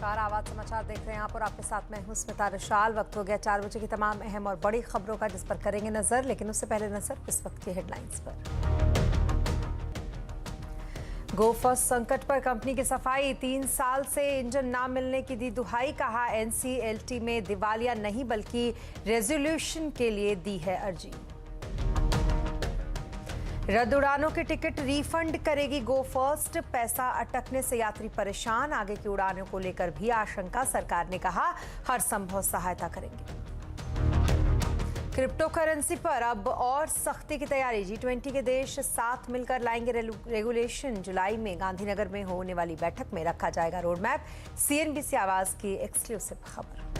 नमस्कार, आवाज समाचार देख रहे हैं आप और आपके साथ मैं हूं स्मिता रशाल। वक्त हो गया 4 बजे की तमाम अहम और बड़ी खबरों का, जिस पर करेंगे नजर। लेकिन उससे पहले नजर इस वक्त की हेडलाइंस पर। गो फर्स्ट संकट पर कंपनी की सफाई। 3 साल से इंजन ना मिलने की दी दुहाई। कहा एनसीएलटी में दिवालिया नहीं बल्कि रेजोल्यूशन के लिए दी है अर्जी। रद्द उड़ानों के टिकट रिफंड करेगी गो फर्स्ट। पैसा अटकने से यात्री परेशान। आगे की उड़ानों को लेकर भी आशंका। सरकार ने कहा हर संभव सहायता करेंगे। क्रिप्टो करेंसी पर अब और सख्ती की तैयारी। G20 के देश साथ मिलकर लाएंगे रेगुलेशन। जुलाई में गांधीनगर में होने वाली बैठक में रखा जाएगा रोड मैप। CNBC आवाज की एक्सक्लूसिव खबर।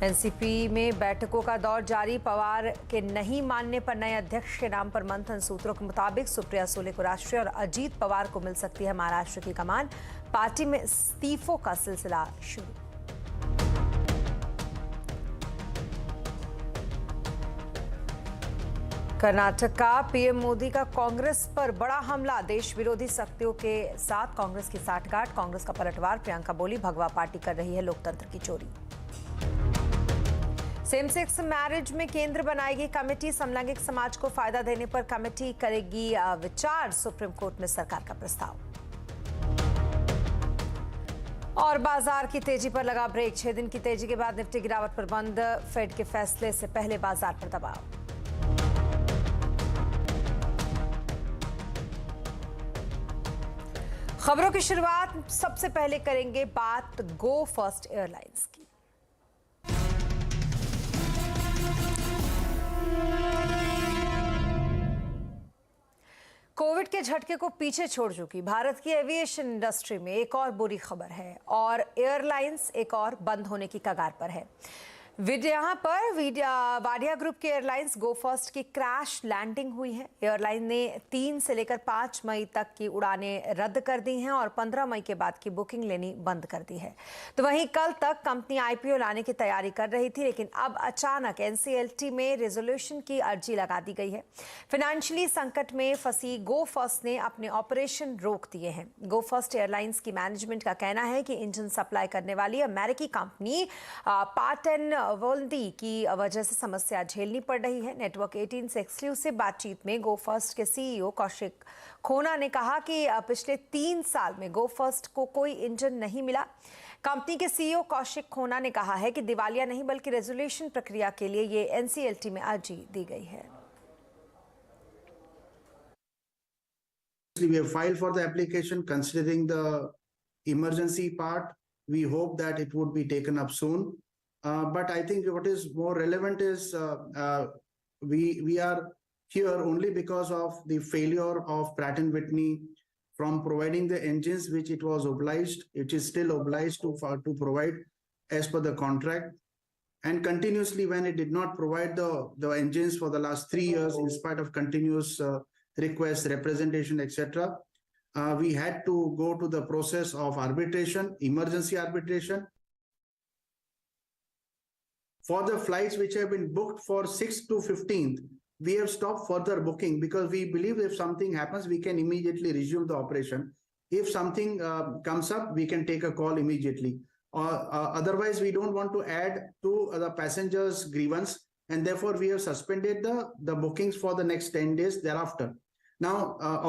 एनसीपी में बैठकों का दौर जारी। पवार के नहीं मानने पर नए अध्यक्ष के नाम पर मंथन। सूत्रों के मुताबिक सुप्रिया सुले को राष्ट्रीय और अजीत पवार को मिल सकती है महाराष्ट्र की कमान। पार्टी में इस्तीफों का सिलसिला शुरू। कर्नाटक का पीएम मोदी का कांग्रेस पर बड़ा हमला। देश विरोधी शक्तियों के साथ कांग्रेस की साठगांठ। कांग्रेस का पलटवार। प्रियंका बोली भगवा पार्टी कर रही है लोकतंत्र की चोरी। सेम सेक्स मैरिज में केंद्र बनाएगी कमेटी। समलैंगिक समाज को फायदा देने पर कमेटी करेगी विचार। सुप्रीम कोर्ट में सरकार का प्रस्ताव। और बाजार की तेजी पर लगा ब्रेक। 6 दिन की तेजी के बाद निफ्टी गिरावट पर बंद। फेड के फैसले से पहले बाजार पर दबाव। खबरों की शुरुआत सबसे पहले करेंगे बात गो फर्स्ट एयरलाइंस की। कोविड के झटके को पीछे छोड़ चुकी भारत की एविएशन इंडस्ट्री में एक और बुरी खबर है और एयरलाइंस एक और बंद होने की कगार पर है। यहाँ पर वाडिया ग्रुप के एयरलाइंस गो फर्स्ट की क्रैश लैंडिंग हुई है। एयरलाइन ने 3 से लेकर 5 मई तक की उड़ानें रद्द कर दी हैं और 15 मई के बाद की बुकिंग लेनी बंद कर दी है। तो वहीं कल तक कंपनी आईपीओ लाने की तैयारी कर रही थी, लेकिन अब अचानक एनसीएलटी में रेजोल्यूशन की अर्जी लगा दी गई है। फाइनेंशियली संकट में फंसी गो फर्स्ट ने अपने ऑपरेशन रोक दिए हैं। गो फर्स्ट एयरलाइंस की मैनेजमेंट का कहना है कि इंजन सप्लाई करने वाली अमेरिकी कंपनी पाटन वोल्डी की वजह से समस्या झेलनी पड़ रही है। नेटवर्क 18 से एक्सक्लूसिव बातचीत में गो फर्स्ट के सीईओ कौशिक खोना ने कहा कि पिछले 3 साल में गो फर्स्ट को कोई इंजन नहीं मिला। कंपनी के सीईओ कौशिक खोना ने कहा है कि दिवालिया नहीं बल्कि रेजोल्यूशन प्रक्रिया के लिए ये एनसीएलटी में अर्जी दी गई है। We have filed for the application considering the emergency part. We hope that it would be taken up soon. But I think what is more relevant is we are here only because of the failure of Pratt & Whitney from providing the engines which it was obliged, which is still obliged to provide as per the contract. And continuously when it did not provide the engines for the last 3 years, in spite of continuous requests, representation, etc., we had to go to the process of arbitration, emergency arbitration. For the flights which have been booked for 6th to 15th, we have stopped further booking because we believe if something happens, we can immediately resume the operation. If something comes up, we can take a call immediately. Otherwise, we don't want to add to the passengers' grievance, and therefore we have suspended the bookings for the next 10 days thereafter. Now,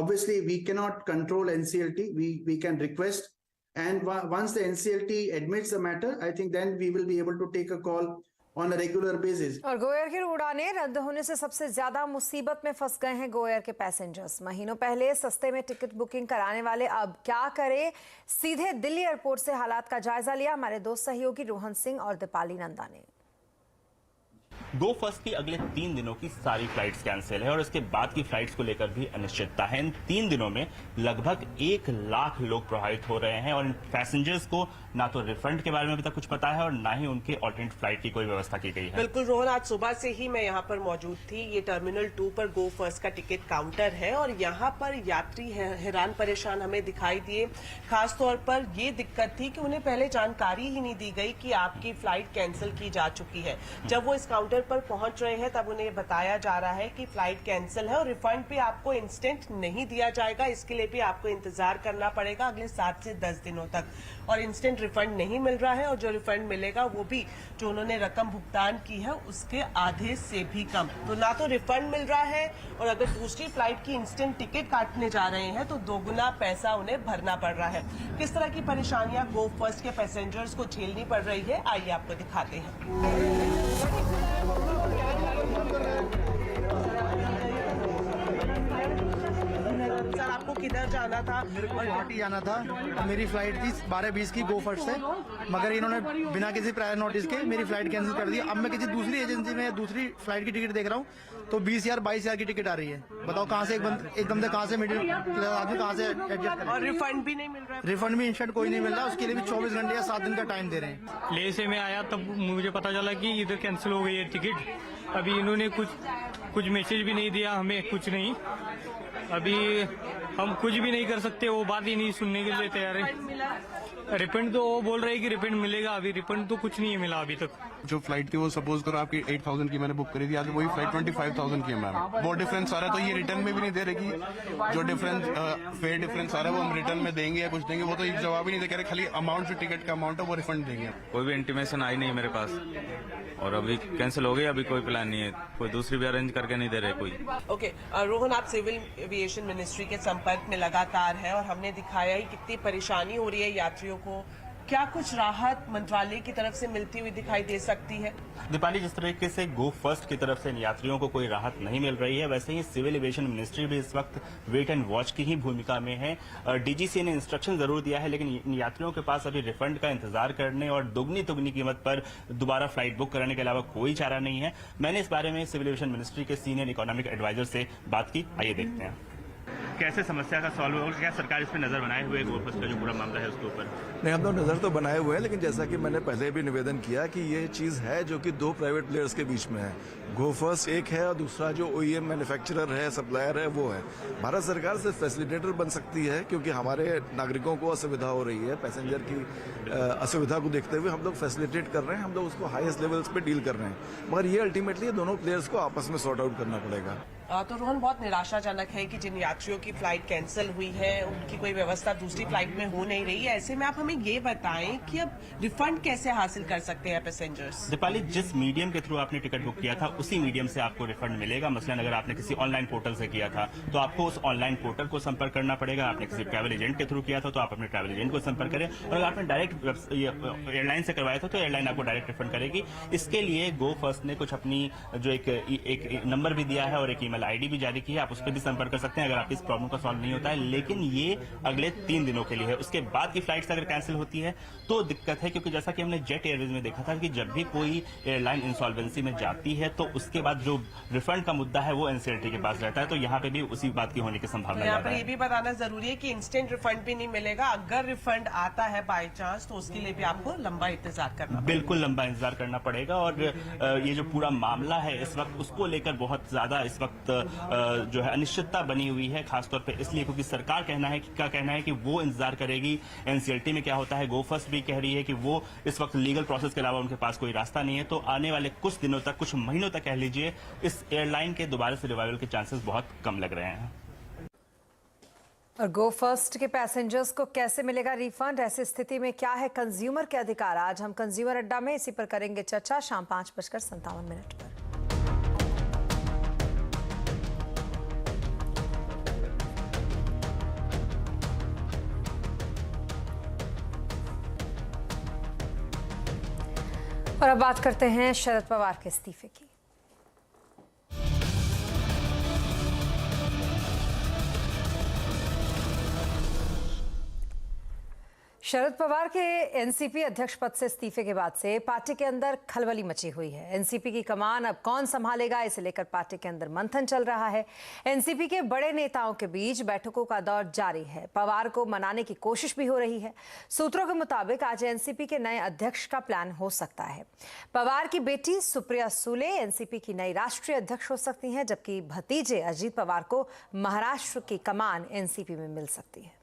obviously, we cannot control NCLT. We can request, and once the NCLT admits the matter, I think then we will be able to take a call on a regular basis. और Go Air की उड़ानें रद्द होने से सबसे ज्यादा मुसीबत में फंस गए हैं गो एयर के पैसेंजर्स। महीनों पहले सस्ते में टिकट बुकिंग कराने वाले अब क्या करें? सीधे दिल्ली एयरपोर्ट से हालात का जायजा लिया हमारे 2 सहयोगी रोहन सिंह और दीपाली नंदा ने। गो फर्स्ट की अगले 3 दिनों की सारी फ्लाइट्स कैंसिल है और इसके बाद की फ्लाइट्स को लेकर भी अनिश्चितता है। इन 3 दिनों में लगभग 1 लाख लोग प्रभावित हो रहे हैं और इन पैसेंजर्स को ना तो रिफंड के बारे में अभी तक कुछ पता है और ना ही उनके ऑल्टरनेट फ्लाइट की कोई व्यवस्था की गई है। बिल्कुल रोहन, आज सुबह से ही मैं यहाँ पर मौजूद थी। ये टर्मिनल 2 पर गो फर्स्ट का टिकट काउंटर है और यहाँ पर यात्री हैरान परेशान हमें दिखाई दिए। खासतौर पर ये दिक्कत थी कि उन्हें पहले जानकारी ही नहीं दी गई कि आपकी फ्लाइट कैंसिल की जा चुकी है। जब वो इस काउंटर काउंटर पर पहुंच रहे हैं तब उन्हें बताया जा रहा है कि फ्लाइट कैंसिल है और रिफंड भी आपको इंस्टेंट नहीं दिया जाएगा। इसके लिए भी आपको इंतजार करना पड़ेगा अगले 7 से 10 दिनों तक, और इंस्टेंट रिफंड नहीं मिल रहा है, और जो रिफंड मिलेगा वो भी जो उन्होंने रकम भुगतान की है उसके आधे से भी कम। तो ना तो रिफंड मिल रहा है, और अगर दूसरी फ्लाइट की इंस्टेंट टिकट काटने जा रहे हैं तो दोगुना पैसा उन्हें भरना पड़ रहा है। किस तरह की परेशानियां गो फर्स्ट के पैसेंजर्स को झेलनी पड़ रही है, आइए आपको दिखाते हैं। सर, आपको किधर जाना था? गुवाहाटी जाना था और मेरी फ्लाइट थी 12:20 की गो फर्स्ट से, मगर इन्होंने बिना किसी प्रायर नोटिस के मेरी फ्लाइट कैंसिल कर दी। अब मैं किसी दूसरी एजेंसी में दूसरी फ्लाइट की टिकट देख रहा हूँ तो 20,000 22,000 की टिकट आ रही है। बताओ कहाँ से एकदम से कहाँ से मिडिल क्लास आदमी कहाँ से एडजस्ट करें। और रिफंड भी नहीं मिल रहा है? रिफंड भी इंस्टेंट कोई नहीं मिल रहा, उसके लिए भी 24 घंटे या 7 दिन का टाइम दे रहे हैं। ले से मैं आया तब मुझे पता चला कि इधर कैंसिल हो गई है टिकट। अभी इन्होंने कुछ मैसेज भी नहीं दिया हमें, कुछ नहीं। अभी हम कुछ भी नहीं कर सकते, वो बात ही नहीं सुनने के लिए तैयार है। रिफंड तो वो बोल रहे हैं कि रिफंड मिलेगा, अभी रिफंड तो कुछ नहीं मिला अभी तक। जो फ्लाइट थी वो सपोज करो आपकी 8,000 की मैंने बुक करी थी, आज वही फ्लाइट 25,000 की है मैम। बहुत डिफरेंस आ रहा है, तो ये रिटर्न में भी नहीं दे रहे कि जो डिफरेंस फेयर डिफरेंस आ रहा है वो हम रिटर्न में देंगे या कुछ देंगे, वो तो ये जवाब ही नहीं दे रहे। खाली अमाउंट जो टिकट का अमाउंट है वो रिफंड देंगे। कोई भी इंटीमेशन आई नहीं मेरे पास, और अभी कैंसिल हो गई। अभी कोई प्लान नहीं है, कोई दूसरी भी अरेंज करके नहीं दे रहे कोई। ओके, रोहन, आप सिविल एविएशन मिनिस्ट्री के संपर्क में लगातार है और हमने दिखाया ही कितनी परेशानी हो रही है यात्रियों को। क्या कुछ राहत मंत्रालय की तरफ से मिलती हुई दिखाई दे सकती है? दीपाली, जिस तरीके से गो फर्स्ट की तरफ से इन यात्रियों को कोई राहत नहीं मिल रही है, वैसे ही सिविल एविएशन मिनिस्ट्री भी इस वक्त वेट एंड वॉच की ही भूमिका में है। डीजीसीए ने इंस्ट्रक्शन जरूर दिया है, लेकिन इन यात्रियों के पास अभी रिफंड का इंतजार करने और दुगनी कीमत पर दोबारा फ्लाइट बुक कराने के अलावा कोई चारा नहीं है। मैंने इस बारे में सिविल एविएशन मिनिस्ट्री के सीनियर इकोनॉमिक एडवाइजर से बात की, आइए देखते हैं। कैसे समस्या का सॉल्व होगा? क्या सरकार इस पर नजर बनाए हुए गो फर्स्ट का जो पूरा मामला है उसके ऊपर? नहीं, हम लोग नज़र तो बनाए हुए हैं, लेकिन जैसा कि मैंने पहले भी निवेदन किया कि ये चीज़ है जो कि दो प्राइवेट प्लेयर्स के बीच में है। गो फर्स्ट एक है और दूसरा जो ओईएम मैन्युफैक्चरर है, सप्लायर है, वो है। भारत सरकार सिर्फ फैसिलिटेटर बन सकती है, क्योंकि हमारे नागरिकों को असुविधा हो रही है। पैसेंजर की असुविधा को देखते हुए हम लोग फैसिलिटेट कर रहे हैं, हम लोग उसको हाईएस्ट लेवल्स पे डील कर रहे हैं। मगर ये अल्टीमेटली दोनों प्लेयर्स को आपस में सॉर्ट आउट करना पड़ेगा। तो रोहन, बहुत निराशाजनक है कि जिन यात्रियों की फ्लाइट कैंसिल हुई है उनकी कोई व्यवस्था दूसरी फ्लाइट में हो नहीं रही है। ऐसे में आप हमें ये बताएं कि अब रिफंड कैसे हासिल कर सकते हैं पैसेंजर्स? दीपाली, जिस मीडियम के थ्रू आपने टिकट बुक किया था उसी मीडियम से आपको रिफंड मिलेगा। मसलन अगर आपने किसी ऑनलाइन पोर्टल से किया था तो आपको उस ऑनलाइन पोर्टल को संपर्क करना पड़ेगा। आपने किसी ट्रैवल एजेंट के थ्रू किया था तो आप अपने ट्रैवल एजेंट को संपर्क करें, और अगर आपने डायरेक्ट एयरलाइन से करवाया था तो एयरलाइन आपको डायरेक्ट रिफंड करेगी। इसके लिए गो फर्स्ट ने कुछ अपनी जो एक नंबर भी दिया है और एक ईमेल आईडी भी जारी की है, आप उस पर भी संपर्क कर सकते हैं अगर आपकी इस प्रॉब्लम का सॉल्व नहीं होता है। लेकिन ये अगले 3 दिनों के लिए है, उसके बाद की फ्लाइट्स अगर कैंसिल होती है तो दिक्कत है, क्योंकि जैसा कि हमने जेट एयरवेज में देखा था कि जब भी कोई एयरलाइन इंसॉल्वेंसी में जाती है तो उसके बाद जो रिफंड का मुद्दा है वो एनसीएलटी के पास रहता है, तो यहाँ पे भी उसी बात की होने की संभावना यहाँ ज्यादा पर है। ये भी बताना जरूरी है कि इंस्टेंट रिफंड भी नहीं मिलेगा। अगर रिफंड आता है बाय चांस तो उसके लिए भी आपको लंबा इंतजार करना पड़ेगा। बिल्कुल लंबा इंतजार करना पड़ेगा, और ये जो पूरा मामला है इस वक्त उसको लेकर बहुत ज्यादा इस वक्त जो है अनिश्चितता बनी हुई है, खासतौर पे इसलिए क्योंकि सरकार कहना है कि वो इंतजार करेगी एनसीएलटी में क्या होता है। गो फर्स्ट भी कह रही है कि वो इस वक्त लीगल प्रोसेस के अलावा उनके पास कोई रास्ता नहीं है, तो आने वाले कुछ दिनों तक, कुछ महीनों तक कह लीजिए, इस एयरलाइन के दोबारा से रिवाइवल के चांसेस बहुत कम लग रहे हैं। और गो फर्स्ट के पैसेंजर्स को कैसे मिलेगा रिफंड? ऐसी स्थिति में क्या है कंज्यूमर के अधिकार? आज हम कंज्यूमर अड्डा में इसी पर करेंगे चर्चा शाम 5:57 पर। और अब बात करते हैं शरद पवार के इस्तीफे की। शरद पवार के एनसीपी अध्यक्ष पद से इस्तीफे के बाद से पार्टी के अंदर खलबली मची हुई है। एनसीपी की कमान अब कौन संभालेगा, इसे लेकर पार्टी के अंदर मंथन चल रहा है। एनसीपी के बड़े नेताओं के बीच बैठकों का दौर जारी है। पवार को मनाने की कोशिश भी हो रही है। सूत्रों के मुताबिक आज एनसीपी के नए अध्यक्ष का प्लान हो सकता है। पवार की बेटी सुप्रिया सुले एनसीपी की नई राष्ट्रीय अध्यक्ष हो सकती हैं, जबकि भतीजे अजीत पवार को महाराष्ट्र की कमान एनसीपी में मिल सकती है।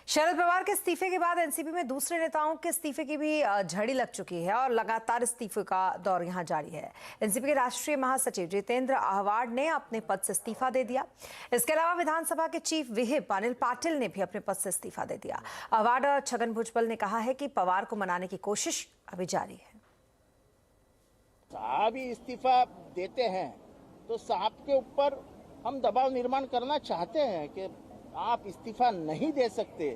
शरद पवार के इस्तीफे के बाद एनसीपी में दूसरे नेताओं के इस्तीफे की भी झड़ी लग चुकी है और लगातार इस्तीफे का दौर यहां जारी है। एनसीपी के राष्ट्रीय महासचिव जितेंद्र आह्वाड ने अपने पद से इस्तीफा दे दिया। इसके अलावा विधानसभा के चीफ व्हिप अनिल पाटिल ने भी अपने पद से इस्तीफा दे दिया। आह्वाड और छगन भुजबल ने कहा है कि पवार को मनाने की कोशिश अभी जारी है। साहब ही इस्तीफा देते हैं तो साहब के ऊपर हम दबाव निर्माण करना चाहते हैं कि आप इस्तीफा नहीं दे सकते।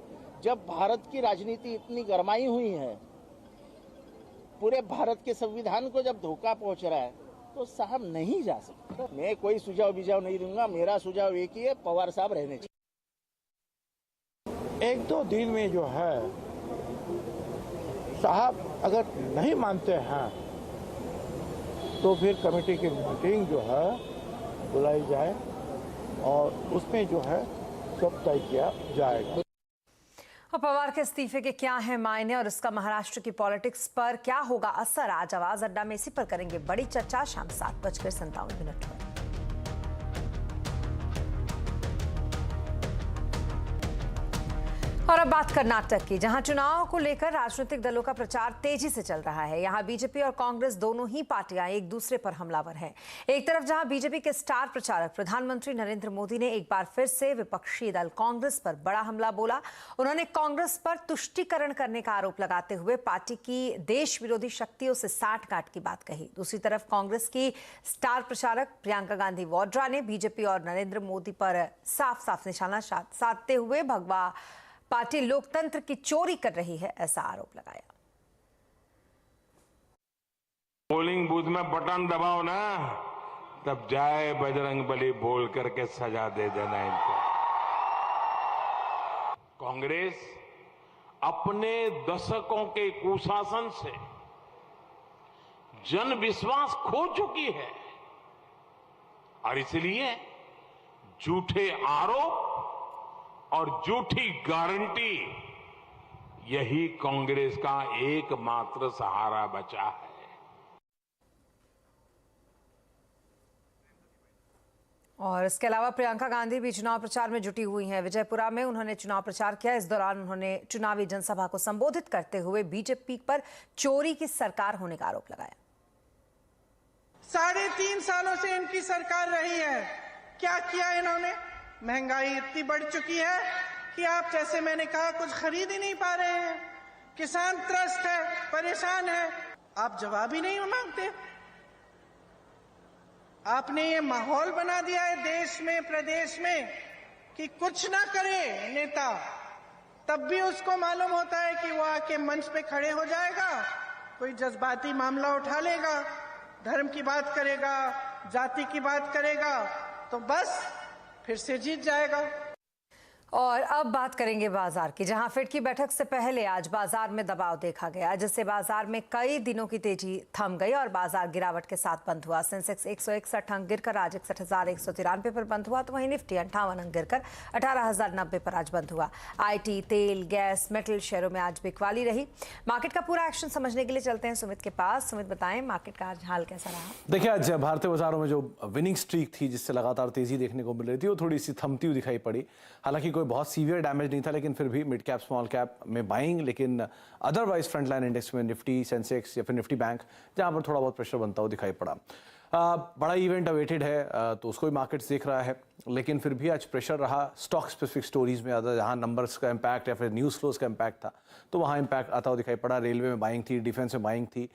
जब भारत की राजनीति इतनी गरमाई हुई है, पूरे भारत के संविधान को जब धोखा पहुंच रहा है, तो साहब नहीं जा सकते। मैं कोई सुझाव विझाव नहीं दूंगा। मेरा सुझाव एक ही है, पवार साहब रहने चाहिए। 1-2 दिन में जो है साहब अगर नहीं मानते हैं तो फिर कमेटी की मीटिंग जो है बुलाई जाए और उसमें जो है सब तय किया जाएगा। और पवार के इस्तीफे के क्या है मायने और इसका महाराष्ट्र की पॉलिटिक्स पर क्या होगा असर, आज आवाज अड्डा में इसी पर करेंगे बड़ी चर्चा। शाम 7:57 पर। और अब बात कर्नाटक की, जहां चुनाव को लेकर राजनीतिक दलों का प्रचार तेजी से चल रहा है। यहां बीजेपी और कांग्रेस दोनों ही पार्टियां एक दूसरे पर हमलावर हैं। एक तरफ जहां बीजेपी के स्टार प्रचारक प्रधानमंत्री नरेंद्र मोदी ने एक बार फिर से विपक्षी दल कांग्रेस पर बड़ा हमला बोला। उन्होंने कांग्रेस पर तुष्टीकरण करने का आरोप लगाते हुए पार्टी की देश विरोधी शक्तियों से साठगांठ की बात कही। दूसरी तरफ कांग्रेस की स्टार प्रचारक प्रियंका गांधी वाड्रा ने बीजेपी और नरेंद्र मोदी पर साफ साफ निशाना साधते हुए भगवा पार्टी लोकतंत्र की चोरी कर रही है, ऐसा आरोप लगाया। पोलिंग बूथ में बटन दबाओ ना, तब जय बजरंगबली बोल करके सजा दे देना इनको। कांग्रेस अपने दशकों के कुशासन से जन विश्वास खो चुकी है और इसलिए झूठे आरोप और झूठी गारंटी यही कांग्रेस का एकमात्र सहारा बचा है। और इसके अलावा प्रियंका गांधी भी चुनाव प्रचार में जुटी हुई हैं। विजयपुरा में उन्होंने चुनाव प्रचार किया। इस दौरान उन्होंने चुनावी जनसभा को संबोधित करते हुए बीजेपी पर चोरी की सरकार होने का आरोप लगाया। 3.5 सालों से इनकी सरकार रही है, क्या किया इन्होंने? महंगाई इतनी बढ़ चुकी है कि आप जैसे मैंने कहा कुछ खरीद ही नहीं पा रहे हैं। किसान त्रस्त है, परेशान है, आप जवाब ही नहीं मांगते। आपने ये माहौल बना दिया है देश में, प्रदेश में कि कुछ ना करे नेता, तब भी उसको मालूम होता है कि वो आके मंच पे खड़े हो जाएगा, कोई जज्बाती मामला उठा लेगा, धर्म की बात करेगा, जाति की बात करेगा, तो बस फिर से जीत जाएगा। और अब बात करेंगे बाजार की, जहां फेड की बैठक से पहले आज बाजार में दबाव देखा गया, जिससे बाजार में कई दिनों की तेजी थम गई और बाजार गिरावट के साथ बंद हुआ। सेंसेक्स 161 अंक गिरकर आज 61,193 पर बंद हुआ, तो वहीं निफ्टी 58 अंक गिरकर 18,090 पर आज बंद हुआ। आईटी, तेल, गैस, मेटल शेयरों में आज बिकवाली रही। मार्केट का पूरा एक्शन समझने के लिए चलते हैं सुमित के पास। सुमित, बताएं मार्केट का आज हाल कैसा रहा? देखिए, आज भारतीय बाजारों में जो विनिंग स्ट्रीक थी, जिससे लगातार तेजी देखने को मिल रही थी, वो थोड़ी सी थमती हुई दिखाई पड़ी। हालांकि कोई बहुत सीवियर डैमेज नहीं था, लेकिन फिर भी मिड कैप स्मॉल कैप में बाइंग, लेकिन अदरवाइज फ्रंटलाइन इंडेक्स में निफ्टी, सेंसेक्स या फिर निफ्टी बैंक, जहां पर थोड़ा बहुत प्रेशर बनता हुआ दिखाई पड़ा। बड़ा इवेंट अवेटेड है, तो उसको भी मार्केट्स देख रहा है, लेकिन फिर भी आज प्रेशर रहा स्टॉक स्पेसिफिक स्टोरीज में ज़्यादा, जहाँ नंबर्स का इम्पैक्ट या फिर न्यूज़ फ्लोज का इम्पैक्ट था, तो वहाँ इम्पैक्ट आता हुआ दिखाई पड़ा। रेलवे में बाइंग थी, डिफेंस में बाइंग थी,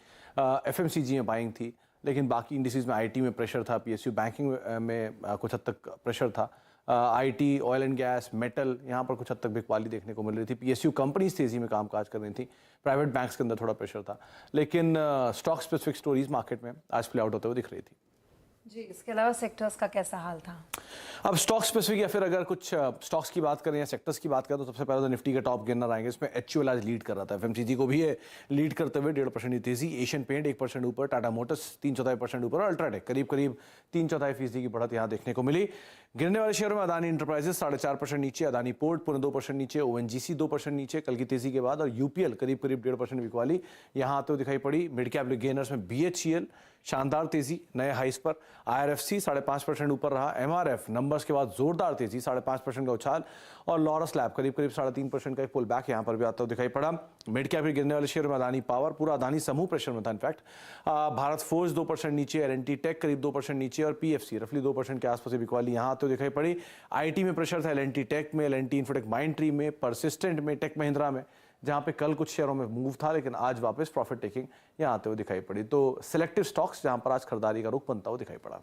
FMCG में बाइंग थी, लेकिन बाकी इंडिसेस में IT में प्रेशर था, PSU बैंकिंग में कुछ हद तक प्रेशर था। IT, oil and gas, metal, यहाँ पर कुछ हद तक बिकवाली देखने को मिल रही थी। PSU कंपनीज तेजी में कामकाज कर रही थी, प्राइवेट बैंक्स के अंदर थोड़ा प्रेशर था, लेकिन स्टॉक स्पेसिफिक स्टोरीज मार्केट में आज प्ले आउट होते हुए दिख रही थी। जी, इसके अलावा सेक्टर्स का कैसा हाल था? अब स्टॉक स्पेसिफिक या फिर अगर कुछ स्टॉक्स की बात करें या सेक्टर्स की बात करें, तो सबसे पहले तो निफ्टी के टॉप गेनर आएंगे। इसमें HUL आज लीड कर रहा था, FMCG को भी ये लीड करते हुए 1.5% की तेजी। एशियन पेंट 1% ऊपर, टाटा मोटर्स 3/4% ऊपर और अल्ट्राटेक करीब 3/4% की बढ़त यहाँ देखने को मिली। गिरने वाले शेयरों में अदानी इंटरप्राइजेस 4.5% नीचे, अदानी पोर्ट 2% नीचे, ONGC 2% नीचे कल की तेजी के बाद, और UPL करीब 1.5% बिकवाली यहाँ आते हुए दिखाई पड़ी। मिड कैप गेनर्स में BHEL शानदार तेजी, नए हाइस पर। IRFC 5.5% ऊपर रहा। MRF BSF नंबर्स के बाद जोरदार तेजी, 5.5% का उछाल, और लॉरस लैब करीब 3% का एक पुल बैक यहाँ पर भी आता हुआ दिखाई पड़ा। मिड कैप गिरने वाले शेयर में अदानी पावर, पूरा अदानी समूह प्रेशर में था। इनफैक्ट भारत फोर्ज 2% नीचे, L&T टेक करीब 2% नीचे, और PFC रफली 2% के आसपास बिकवाली यहाँ आते हुए दिखाई पड़ी। IT में प्रेशर था, L&T टेक में, L&T इन्फोटेक माइंडट्री में, परसिस्टेंट में, टेक महिंद्रा में, जहां पे कल कुछ शेयरों में मूव था लेकिन आज वापस प्रॉफिट टेकिंग यहां आते हुए दिखाई पड़ी। तो सिलेक्टिव स्टॉक्स जहां पर आज खरीदारी का रुख बनता हुआ दिखाई पड़ा।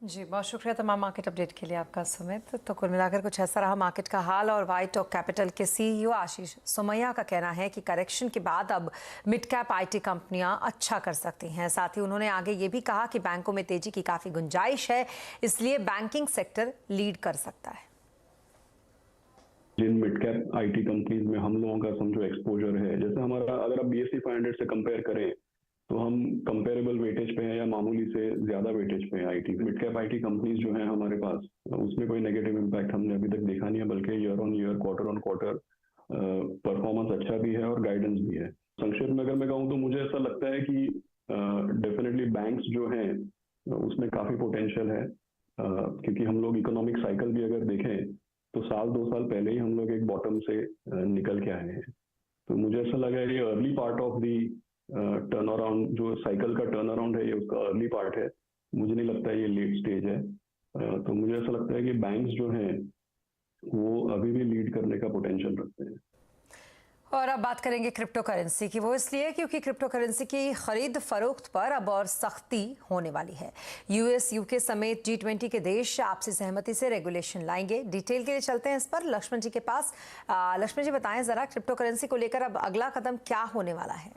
जी, बहुत शुक्रिया तमाम मार्केट अपडेट के लिए आपका सुमित। तो कुल मिलाकर कुछ ऐसा रहा मार्केट का हाल। और वाइट ऑक कैपिटल के CEO आशीष सोमैया का कहना है कि करेक्शन के बाद अब मिड कैप IT कंपनियां अच्छा कर सकती हैं। साथ ही उन्होंने आगे ये भी कहा कि बैंकों में तेजी की काफी गुंजाइश है, इसलिए बैंकिंग सेक्टर लीड कर सकता है। जिन मिड कैप IT कंपनीज में हम लोगों का समझो एक्सपोजर है, जैसे हमारा अगर आप BSE 500 से कंपेयर करें तो हम कंपेरेबल वेटेज पे हैं या मामूली से ज्यादा वेटेज पे है। IT mid cap IT companies जो हैं हमारे पास, उसमें कोई नेगेटिव इम्पैक्ट हमने अभी तक देखा नहीं है, बल्कि year on year, quarter on quarter performance अच्छा भी है और गाइडेंस भी है। संक्षेप में अगर मैं कहूँ तो मुझे ऐसा लगता है कि डेफिनेटली बैंक्स जो हैं उसमें काफी पोटेंशियल है, क्योंकि हम लोग इकोनॉमिक साइकिल भी अगर देखें तो 1-2 साल पहले ही हम लोग एक बॉटम से निकल के आए हैं। तो मुझे ऐसा लगा है ये early part of the turn around, जो साइकिल का टर्न अराउंड है, ये उसका अर्ली पार्ट है। मुझे नहीं लगता ये लेट स्टेज है। तो मुझे ऐसा लगता है कि बैंक्स जो हैं वो अभी भी लीड करने का पोटेंशियल रखते हैं। और अब बात करेंगे क्रिप्टो करेंसी की। वो इसलिए क्योंकि क्रिप्टो करेंसी की खरीद फरोख्त पर अब और सख्ती होने वाली है। US, UK समेत G20 के देश आपसी सहमति से रेगुलेशन लाएंगे। डिटेल के लिए चलते हैं इस पर लक्ष्मण जी के पास। लक्ष्मण जी बताएं जरा, क्रिप्टो करेंसी को लेकर अब अगला कदम क्या होने वाला है?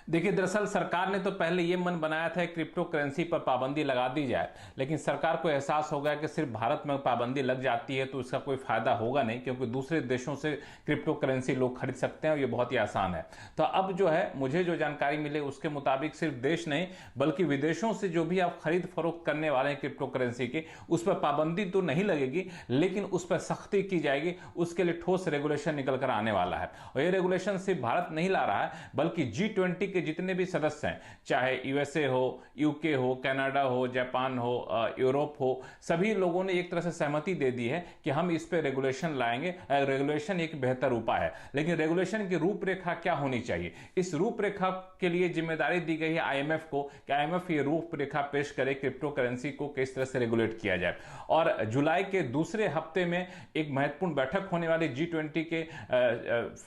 देखिए, दरअसल सरकार ने तो पहले ये मन बनाया था क्रिप्टो करेंसी पर पाबंदी लगा दी जाए, लेकिन सरकार को एहसास हो गया कि सिर्फ भारत में पाबंदी लग जाती है तो इसका कोई फायदा होगा नहीं, क्योंकि दूसरे देशों से क्रिप्टो करेंसी लोग खरीद सकते हैं और ये बहुत ही आसान है। तो अब जो है, मुझे जो जानकारी मिले उसके मुताबिक सिर्फ देश नहीं बल्कि विदेशों से जो भी आप खरीद फरोख्त करने वाले हैं क्रिप्टो करेंसी की, उस पर पाबंदी तो नहीं लगेगी, लेकिन उस पर सख्ती की जाएगी। उसके लिए ठोस रेगुलेशन निकल कर आने वाला है। और ये रेगुलेशन सिर्फ भारत नहीं ला रहा है, बल्कि G20 के जितने भी सदस्य हैं, चाहे USA हो, UK हो, कनाडा हो, जापान हो, यूरोप हो, सभी लोगों ने एक तरह से सहमति दे दी है कि हम इस पे रेगुलेशन लाएंगे। रेगुलेशन एक बेहतर उपाय है, लेकिन रेगुलेशन की रूपरेखा क्या होनी चाहिए, इस रूपरेखा के लिए जिम्मेदारी दी गई है IMF को कि IMF ये रूपरेखा पेश करे क्रिप्टो करेंसी को किस तरह से रेगुलेट किया जाए। और जुलाई के दूसरे हफ्ते में एक महत्वपूर्ण बैठक होने वाली G20 के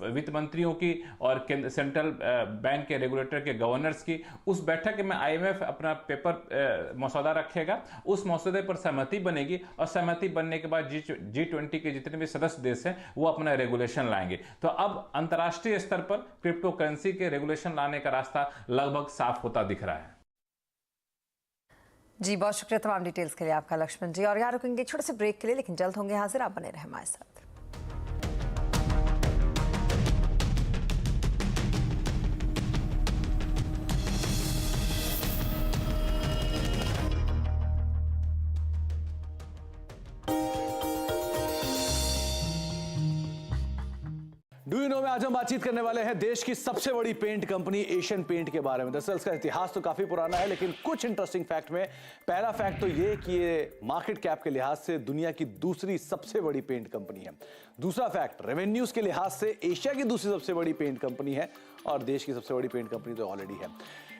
वित्त मंत्रियों की और सेंट्रल बैंक के रेगुलेटर के गवर्नर्स की। उस बैठक में IMF अपना पेपर मसौदा रखेगा, उस मसौदे पर सहमति बनेगी और सहमति बनने के बाद G20 के जितने भी सदस्य देश हैं वो अपना रेगुलेशन लाएंगे। तो अब अंतर्राष्ट्रीय स्तर पर क्रिप्टो करेंसी के रेगुलेशन लाने का रास्ता लगभग साफ होता दिख रहा है। जी, बहुत शुक्रिया तमाम डिटेल्स के लिए आपका लक्ष्मण जी। और यहाँ रुकेंगे छोटे से ब्रेक के लिए, लेकिन जल्द होंगे हाजिर, आप बने रहे हमारे साथ। डू यू नो में आज हम बातचीत करने वाले हैं देश की सबसे बड़ी पेंट कंपनी एशियन पेंट के बारे में। दरअसल इसका इतिहास तो काफी पुराना है, लेकिन कुछ इंटरेस्टिंग फैक्ट में पहला फैक्ट तो ये कि ये मार्केट कैप के लिहाज से दुनिया की दूसरी सबसे बड़ी पेंट कंपनी है। दूसरा फैक्ट, रेवेन्यूज के लिहाज से एशिया की दूसरी सबसे बड़ी पेंट कंपनी है और देश की सबसे बड़ी पेंट कंपनी तो ऑलरेडी है।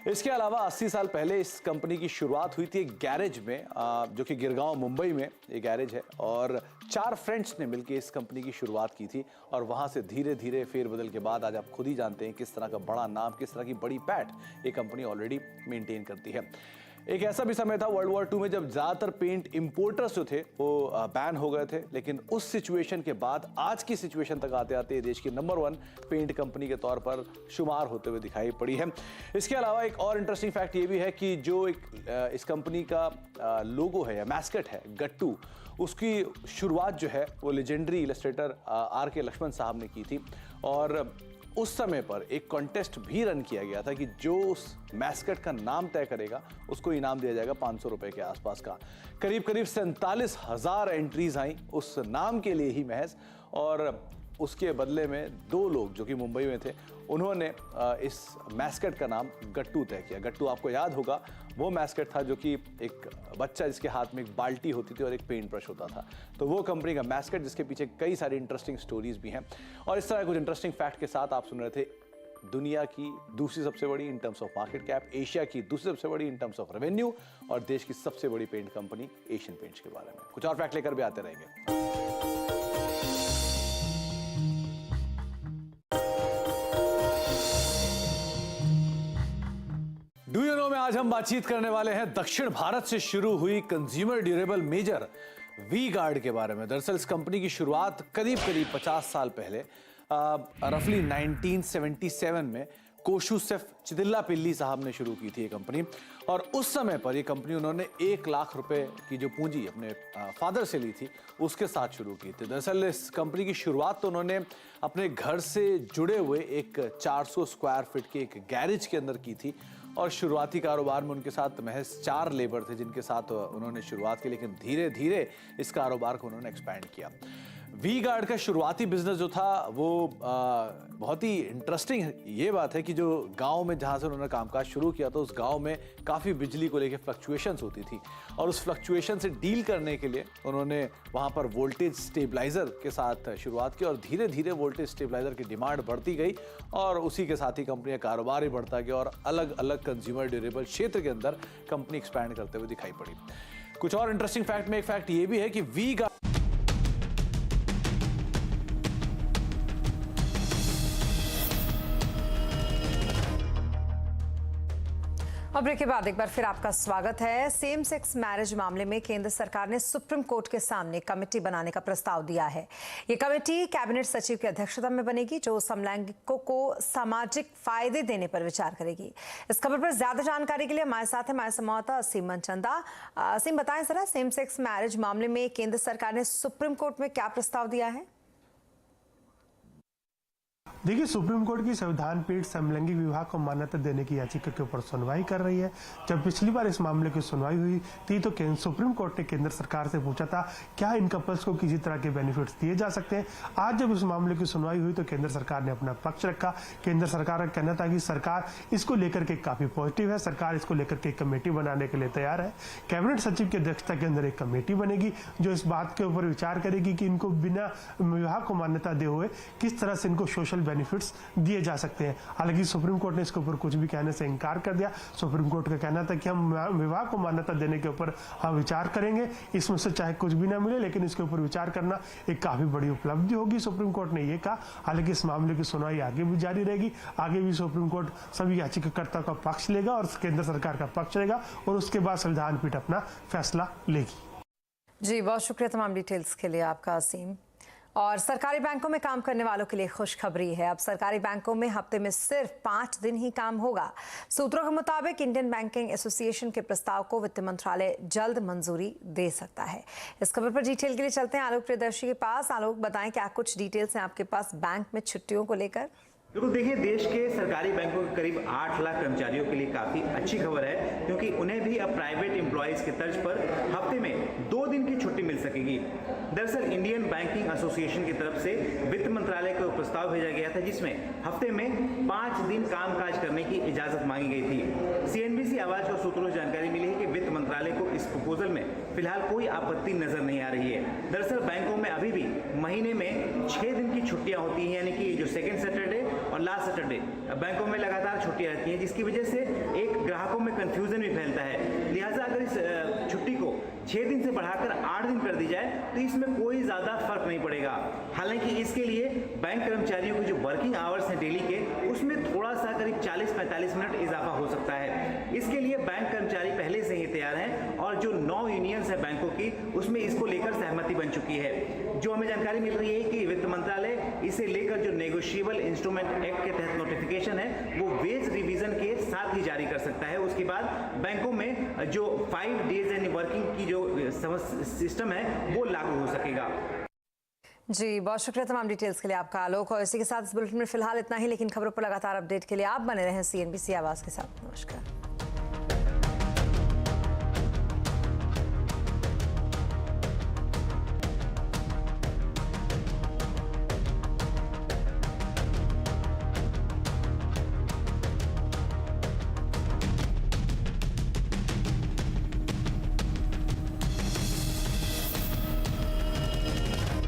इसके अलावा 80 साल पहले इस कंपनी की शुरुआत हुई थी एक गैरेज में, जो कि गिरगांव मुंबई में ये गैरेज है, और 4 फ्रेंड्स ने मिलकर इस कंपनी की शुरुआत की थी। और वहां से धीरे धीरे फेरबदल के बाद आज आप खुद ही जानते हैं किस तरह का बड़ा नाम, किस तरह की बड़ी पैठ ये कंपनी ऑलरेडी मेंटेन करती है। एक ऐसा भी समय था वर्ल्ड वॉर 2 में जब ज्यादातर पेंट इंपोर्टर्स जो थे वो बैन हो गए थे, लेकिन उस सिचुएशन के बाद आज की सिचुएशन तक आते आते देश की नंबर 1 पेंट कंपनी के तौर पर शुमार होते हुए दिखाई पड़ी है। इसके अलावा एक और इंटरेस्टिंग फैक्ट ये भी है कि जो इस कंपनी का लोगो है या मैस्कट है गट्टू, उसकी शुरुआत जो है वो लेजेंडरी इलस्ट्रेटर RK लक्ष्मण साहब ने की थी। और उस समय पर एक कॉन्टेस्ट भी रन किया गया था कि जो उस मैस्कट का नाम तय करेगा उसको इनाम दिया जाएगा 500 रुपए के आसपास का। करीब 47,000 एंट्रीज आई उस नाम के लिए ही महज, और उसके बदले में 2 लोग जो कि मुंबई में थे, उन्होंने इस मैस्कट का नाम गट्टू तय किया। गट्टू आपको याद होगा, वो मैस्कट था जो कि एक बच्चा जिसके हाथ में एक बाल्टी होती थी और एक पेंट ब्रश होता था। तो वो कंपनी का मैस्कट, जिसके पीछे कई सारी इंटरेस्टिंग स्टोरीज भी हैं। और इस तरह कुछ इंटरेस्टिंग फैक्ट के साथ आप सुन रहे थे दुनिया की दूसरी सबसे बड़ी in terms of market cap, Asia की दूसरी सबसे बड़ी इन टर्म्स ऑफ रेवेन्यू और देश की सबसे बड़ी पेंट कंपनी एशियन पेंट्स के बारे में। कुछ और फैक्ट लेकर भी आते रहेंगे। डू यू नो में आज हम बातचीत करने वाले हैं दक्षिण भारत से शुरू हुई consumer durable major V Guard के बारे में। दरअसल इस कंपनी की शुरुआत करीब 50 साल पहले रफली 1977 में कोशुसेफ चितिल्लापिल्ली साहब ने शुरू की थी ये कंपनी। और उस समय पर ये कंपनी उन्होंने 1 लाख रुपए की जो पूंजी अपने फादर से ली थी उसके साथ शुरू की थी। दरअसल इस कंपनी की शुरुआत तो उन्होंने अपने घर से जुड़े हुए एक 400 स्क्वायर फीट के एक गैरेज के अंदर की थी। और शुरुआती कारोबार में उनके साथ महज 4 लेबर थे जिनके साथ उन्होंने शुरुआत की, लेकिन धीरे धीरे इस कारोबार को उन्होंने एक्सपैंड किया। वी गार्ड का शुरुआती बिजनेस जो था वो बहुत ही इंटरेस्टिंग ये बात है कि जो गांव में जहां से उन्होंने कामकाज शुरू किया तो उस गांव में काफ़ी बिजली को लेकर फ्लक्चुएशंस होती थी और उस फ्लक्चुएशन से डील करने के लिए उन्होंने वहां पर वोल्टेज स्टेबलाइजर के साथ शुरुआत की और धीरे धीरे वोल्टेज स्टेबलाइजर की डिमांड बढ़ती गई और उसी के साथ ही कंपनी का कारोबार भी बढ़ता गया और अलग अलग कंज्यूमर ड्यूरेबल क्षेत्र के अंदर कंपनी एक्सपैंड करते हुए दिखाई पड़ी। कुछ और इंटरेस्टिंग फैक्ट में एक फैक्ट ये भी है कि वी गार्ड अब ब्रेक के बाद एक बार फिर आपका स्वागत है। सेम सेक्स मैरिज मामले में केंद्र सरकार ने सुप्रीम कोर्ट के सामने कमेटी बनाने का प्रस्ताव दिया है। ये कमेटी कैबिनेट सचिव की अध्यक्षता में बनेगी जो समलैंगिकों को सामाजिक फायदे देने पर विचार करेगी। इस खबर पर ज्यादा जानकारी के लिए हमारे साथ है हमारे संवाददाता असीम मनचंदा। असीम, बताएं जरा, सेम सेक्स मैरिज मामले में केंद्र सरकार ने सुप्रीम कोर्ट में क्या प्रस्ताव दिया है? देखिए, सुप्रीम कोर्ट की संविधान पीठ समलैंगिक विवाह को मान्यता देने की याचिका के ऊपर सुनवाई कर रही है। जब पिछली बार इस मामले की सुनवाई हुई थी तो सुप्रीम कोर्ट ने केंद्र सरकार से पूछा था क्या इन कपल्स को किसी तरह के बेनिफिट्स दिए जा सकते हैं। आज जब इस मामले की सुनवाई हुई तो केंद्र सरकार ने अपना पक्ष रखा। केंद्र सरकार का कहना था कि सरकार इसको लेकर के काफी पॉजिटिव है, सरकार इसको लेकर के कमेटी बनाने के लिए तैयार है। कैबिनेट सचिव की अध्यक्षता के अंदर एक कमेटी बनेगी जो इस बात के ऊपर विचार करेगी कि इनको बिना विवाह को मान्यता दे हुए किस तरह से इनको सोशल बेनिफिट्स दिए जा सकते हैं। हालांकि सुप्रीम कोर्ट ने इसके ऊपर कुछ भी कहने से इनकार कर दिया। सुप्रीम कोर्ट का कहना था कि हम विवाह को मान्यता देने के ऊपर हम विचार करेंगे, इसमें से चाहे कुछ भी ना मिले लेकिन इसके ऊपर विचार करना एक काफी बड़ी उपलब्धि होगी, सुप्रीम कोर्ट ने ये कहा। हालांकि इस मामले की सुनवाई आगे भी जारी रहेगी। आगे भी सुप्रीम कोर्ट सभी याचिकाकर्ता का पक्ष लेगा और केंद्र सरकार का पक्ष लेगा और उसके बाद संविधान पीठ अपना फैसला लेगी। जी, बहुत शुक्रिया तमाम डिटेल्स के लिए आपका असीम। और सरकारी बैंकों में काम करने वालों के लिए खुशखबरी है। अब सरकारी बैंकों में हफ्ते में सिर्फ 5 दिन ही काम होगा। सूत्रों के मुताबिक इंडियन बैंकिंग एसोसिएशन के प्रस्ताव को वित्त मंत्रालय जल्द मंजूरी दे सकता है। इस खबर पर डिटेल के लिए चलते हैं आलोक प्रियदर्शी के पास। आलोक, बताएं क्या कुछ डिटेल्स हैं आपके पास बैंक में छुट्टियों को लेकर? बिल्कुल, देखिए, देश के सरकारी बैंकों के करीब 8 लाख कर्मचारियों के लिए काफी अच्छी खबर है क्योंकि उन्हें भी अब प्राइवेट एम्प्लॉयज के तर्ज पर हफ्ते में 2 दिन की छुट्टी मिल सकेगी। दरअसल इंडियन बैंकिंग एसोसिएशन की तरफ से वित्त मंत्रालय को प्रस्ताव भेजा गया था जिसमें हफ्ते में 5 दिन कामकाज करने की इजाजत मांगी गई थी। सीएनबीसी आवाज को सूत्रों से जानकारी मिली है कि वित्त मंत्रालय को इस प्रपोजल में फिलहाल कोई आपत्ति नजर नहीं आ रही है। दरअसल बैंकों में अभी भी महीने में 6 दिन की छुट्टियां होती हैं, यानी कि जो सेकेंड सैटरडे और लास्ट सैटरडे बैंकों में लगातार छुट्टियां रहती हैं, जिसकी वजह से एक ग्राहकों में कंफ्यूजन भी फैलता है। लिहाजा अगर इस छुट्टी को 6 दिन से बढ़ाकर 8 दिन कर दी जाए तो इसमें कोई ज्यादा फर्क नहीं पड़ेगा। हालांकि इसके लिए बैंक कर्मचारियों के जो वर्किंग आवर्स हैं डेली के, उसमें थोड़ा सा करीब 40-45 मिनट इजाफा हो सकता है। इसके लिए बैंक कर्मचारी पहले से ही तैयार हैं और जो 9 यूनियंस है बैंकों की, उसमें इसको लेकर सहमति बन चुकी है। जो हमें जानकारी मिल रही है कि वित्त मंत्रालय इसे लेकर जो नेगोशिएबल इंस्ट्रूमेंट एक्ट के तहत नोटिफिकेशन है वो वेज रिवीजन के साथ ही जारी कर सकता है। उसके बाद बैंकों में जो 5 डेज एंड वर्किंग की जो सिस्टम है वो लागू हो सकेगा। जी, बहुत शुक्रिया तमाम डिटेल्स के लिए आपका आलोक। और इसी के साथ इस बुलेटिन में फिलहाल इतना ही, लेकिन खबरों पर लगातार अपडेट के लिए आप बने रहें CNBC आवाज के साथ। नमस्कार।